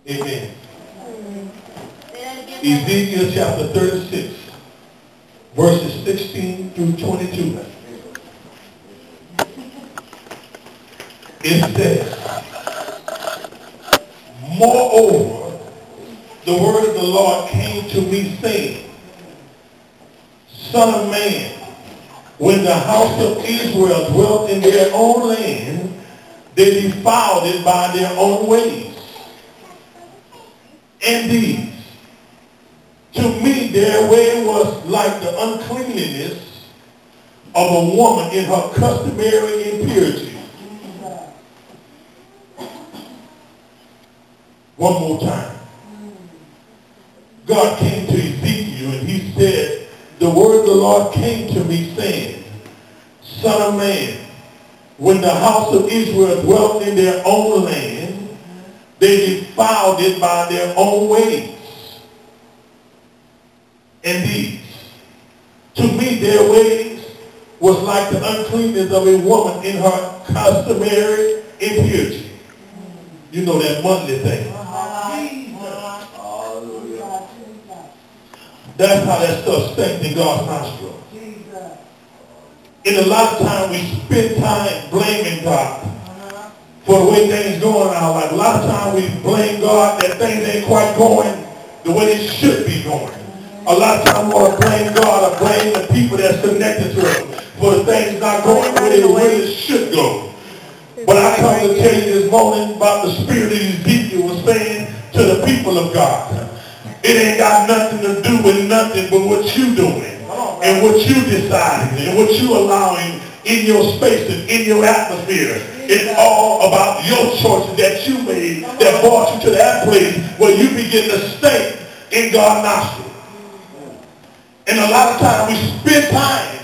Amen. Ezekiel chapter 36, verses 16 through 22. It says, moreover, the word of the Lord came to me, saying, Son of man, when the house of Israel dwelt in their own land, they defiled it by their own ways. And these, to me, their way was like the uncleanliness of a woman in her customary impurity. One more time. God came to Ezekiel and he said, the word of the Lord came to me saying, Son of man, when the house of Israel dwelt in their own land, they defiled it by their own ways. And these, to me their ways was like the uncleanness of a woman in her customary impurity. You know that monthly thing. That's how that stuff stinks in God's nostril. And a lot of time we spend time blaming God for the way things going in our life. A lot of time we blame God that things ain't quite going the way they should be going. A lot of time we want to blame God or blame the people that's connected to us for the things not going the way they really should go. But I come to tell you this morning about the spirit of Ezekiel was saying to the people of God. It ain't got nothing to do with nothing but what you doing and what you deciding and what you allowing in your space and in your atmosphere. It's all about your choices that you made that brought you to that place where you begin to stay in God's nostril. And a lot of times we spend time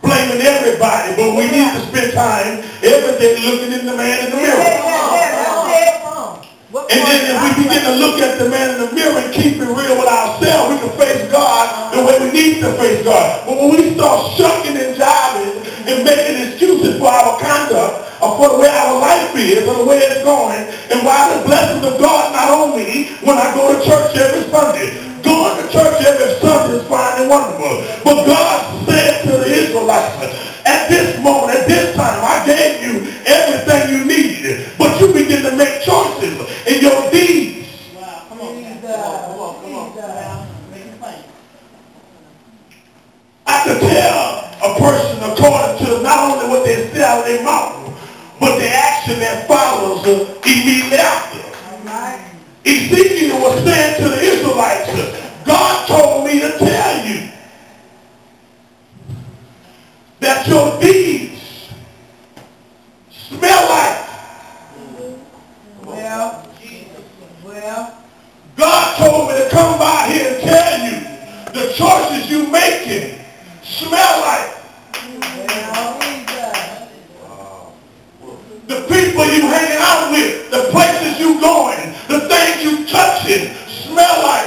blaming everybody, but we need to spend time every day looking in the man in the mirror. And then if we begin to look at the man in the mirror and keep it real with ourselves, we can face God the way we need to face God. But when we start shucking and jiving and making excuses for our conduct or for the way our life is or the way it's going, and why the blessings of God not on me when I go to church every Sunday. Going to church every Sunday is fine and wonderful. But God said to the Israelites, at this moment, at this time, I gave you everything you needed. But you begin to make choices in your deeds. Wow, come on, come on. Make it plain. I could tell a person according to not only what they say out of their mouth, but the action that follows immediately after. Ezekiel was saying to the Israelites, God told me to tell you that your deeds smell like. Well, God told me to come by here and tell you the choices you making smell like. The people you hanging out with, the places you going, the things you touching smell like.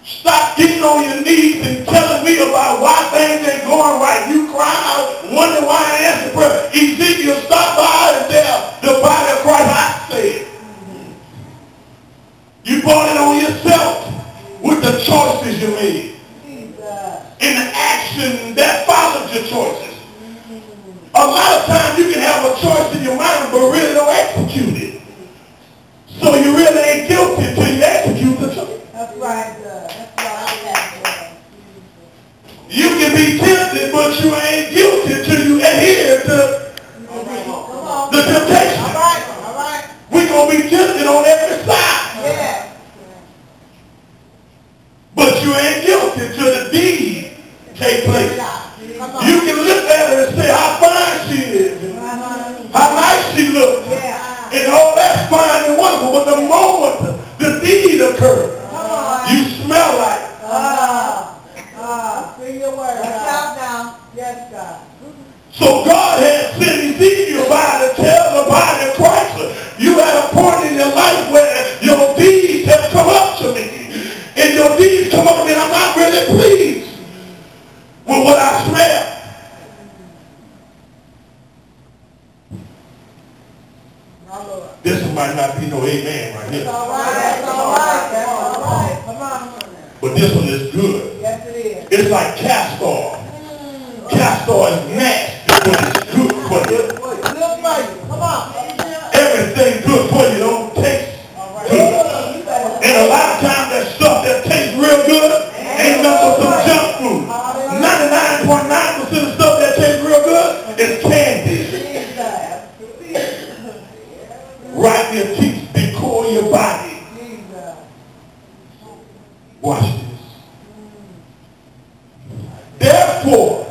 Stop getting on your knees and telling me about why things ain't going right. You crying out, wondering why I answer prayer. Ezekiel, stop by and tell the body of Christ, I said. You brought it on yourself with the choices you made. And the action that follows your choices. A lot of times you can have a choice in your mind, but really don't execute it. So you really ain't guilty until you execute the choice. That's right. You can be tempted, but you ain't guilty until you adhere to the temptation. All right. We're going to be tempted on every side. Yeah. But you ain't guilty until the deed take place. You can look at her and say how fine she is, how nice she looks, and all that's fine and wonderful. But the moment the deed occurs, you smell like. Bring your word down. Yes, God. So God had sent Ezekiel by to tell the body of Christ, you at a point in your life where your deeds have come up to me. And your deeds come up to me and I'm not really pleased with what I smell. This might not be no amen right here. All right. Come on. But this one is good. Yes, it is. It's like castor. Castor is nasty, but it's good for you. Good for you. Come on. Everything good for you don't taste good. And a lot of times that stuff that tastes real good ain't nothing but some junk food. 99.9% of stuff that tastes real good is candy. Right your teeth before your body. Watch this. Therefore,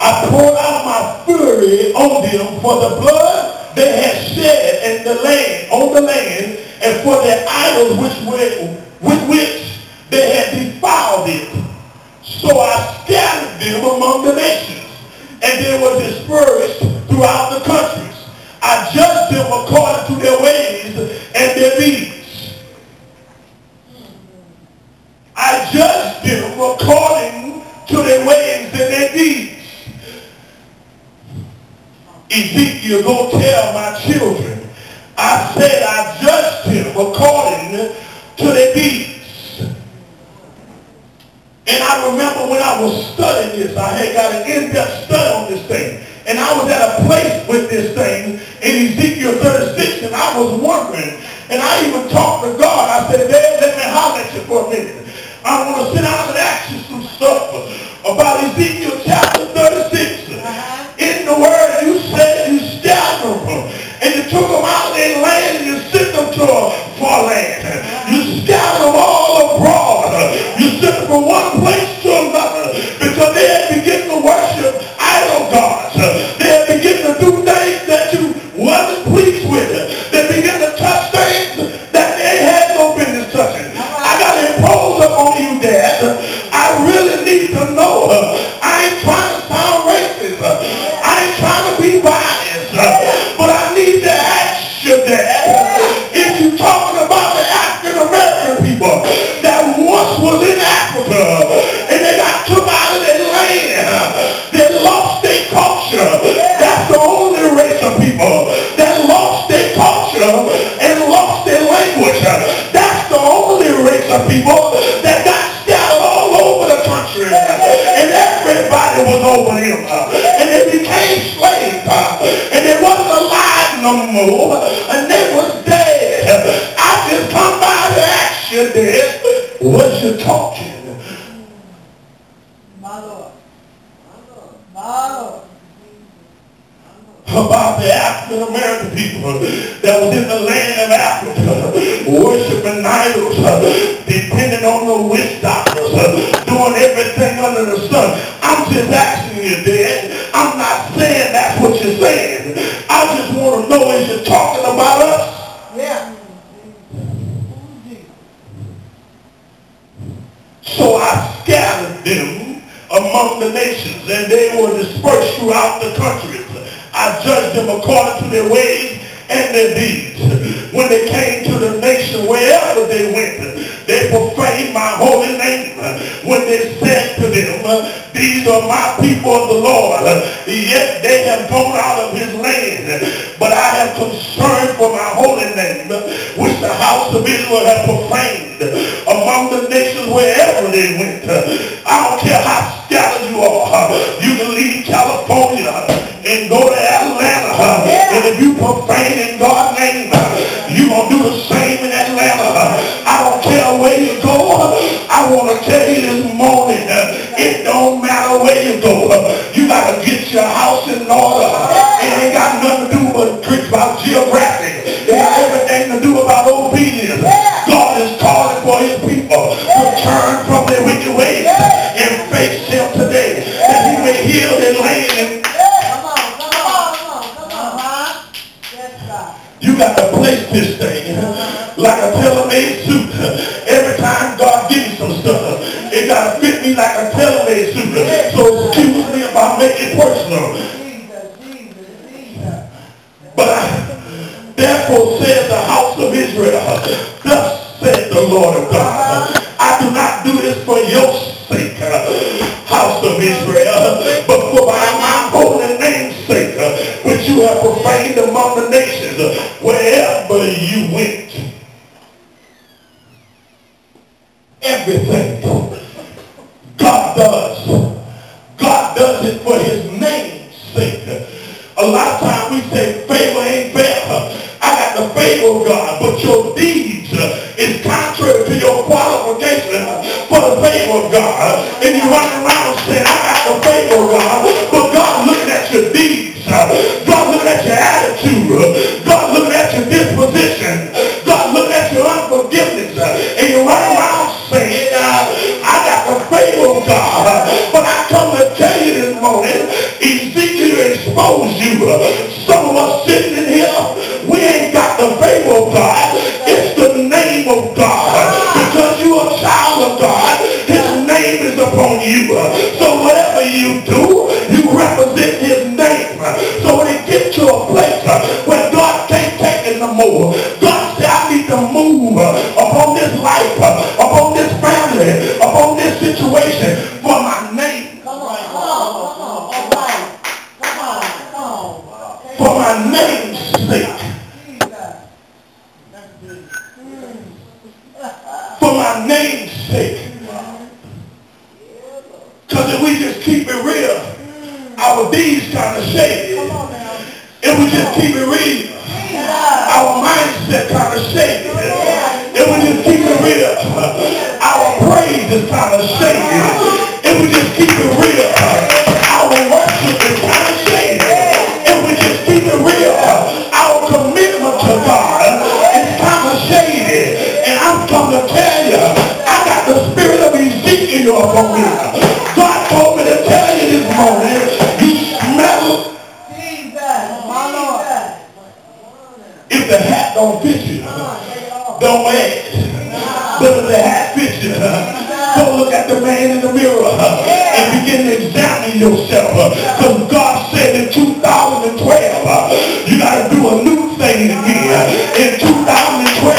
I poured out my fury on them for the blood they had shed in the land, on the land, and for their idols with which they had defiled it. So I scattered them among the nations, and they were dispersed throughout the countries. I judged them according to their ways and their deeds. I judged them according to their ways and their deeds. Ezekiel, go tell my children, I said I judged him according to their deeds. And I remember when I was studying this, I had got an in-depth study on this thing. And I was at a place with this thing in Ezekiel 36, and I was wondering, and I even talked to God. I said, Dad, let me holler at you for a minute. I want to sit down and ask you some stuff about Ezekiel chapter 36. In the word, you said you scattered them, and you took them out of their land, and you sent them to a far land. You scattered them all abroad. You sent them from one place to another, because they had begun to worship idol gods. They had begun to do things that you wasn't pleased with. They began to touch things that they had no business touching. I got to impose upon you, Dad. I really need to know. I ain't trying to sound racist. I ain't trying to be biased. But I need to ask you, Dad, if you're talking about the African American people that once was in Africa and they got took out of their land, they lost their culture. That's the only race of people that lost their culture and lost their language. That's the only race of people that got scattered all over the country. And everybody was over them. And they became slaves. And they wasn't alive no more. And they was dead. I just come by to ask you, Dad, what you talking? My Lord. My Lord. About the African American people that was in the land of Africa, worshiping idols, depending on the witch doctors, doing everything under the sun. I'm just asking you, Dad. I'm not saying that's what you're saying. I just want to know, is you talking about us? Yeah. So I scattered them among the nations, and they were dispersed throughout the countries. I judged them according to their ways and their deeds. When they came to the nation, wherever they went, they profaned my holy name. When they said to them, these are my people of the Lord, yet they have gone out of his land. But I have concern for my holy name, which the house of Israel have profaned among the nations wherever they went. I don't care how scattered you are. You can leave California and go to Atlanta. And if you profane in God's name, you're going to do the same in Atlanta. I don't care where you go. I want to tell you this morning, it don't matter where you go. You got to get your house in order. It ain't got nothing to do with tricks about geographic. It got everything to do about obedience. God is calling for his people to turn from their wicked ways and face him today, that he may heal their land. You got to place this thing like a tailor-made suit. Every time God gives me some stuff, it got to fit me like a tailor-made suit. So excuse me if I make it personal. But therefore says the house of Israel, thus said the Lord of God, I do not do this for your sake, house of Israel, but for my holy name's sake, which which you have profaned among the nations wherever you went. Everything God does it for his name's sake. A lot of times we say favor ain't fair. I got the favor of God, but your deeds is contrary to your qualification for the favor of God. And you run around saying, I got the favor of God, but God looking at your deeds. God looking at your attitude. God looking at your disposition. God looking at your unforgiveness. And you run around saying, I got the favor of God. But I come to tell you this morning, Ezekiel exposed you. Some of us sitting in here, we ain't got the favor of God. It's the name of God. Because you are a child of God, his name is upon you. So whatever you do, you represent his name. So when it gets to a place where God can't take it no more, God said, I need to move upon this life, upon this family, upon this situation for my name. For my name's sake. For my name's sake. Because if we just keep it real, our deeds kind of shady. If we just keep it real, our mindset kind of shady. If we just keep it real, our praise is kind of shady. If we just keep it real, our worship is kind of shady. If we just keep it real, our commitment to God is kind of shady. And I'm come to tell you, I got the spirit of Ezekiel upon me. God told me to tell you this morning, you smell. If the hat don't fit you, don't wear it. But if the hat fits you, go look at the man in the mirror and begin to examine yourself. Because God said in 2012, you got to do a new thing in me. In 2012,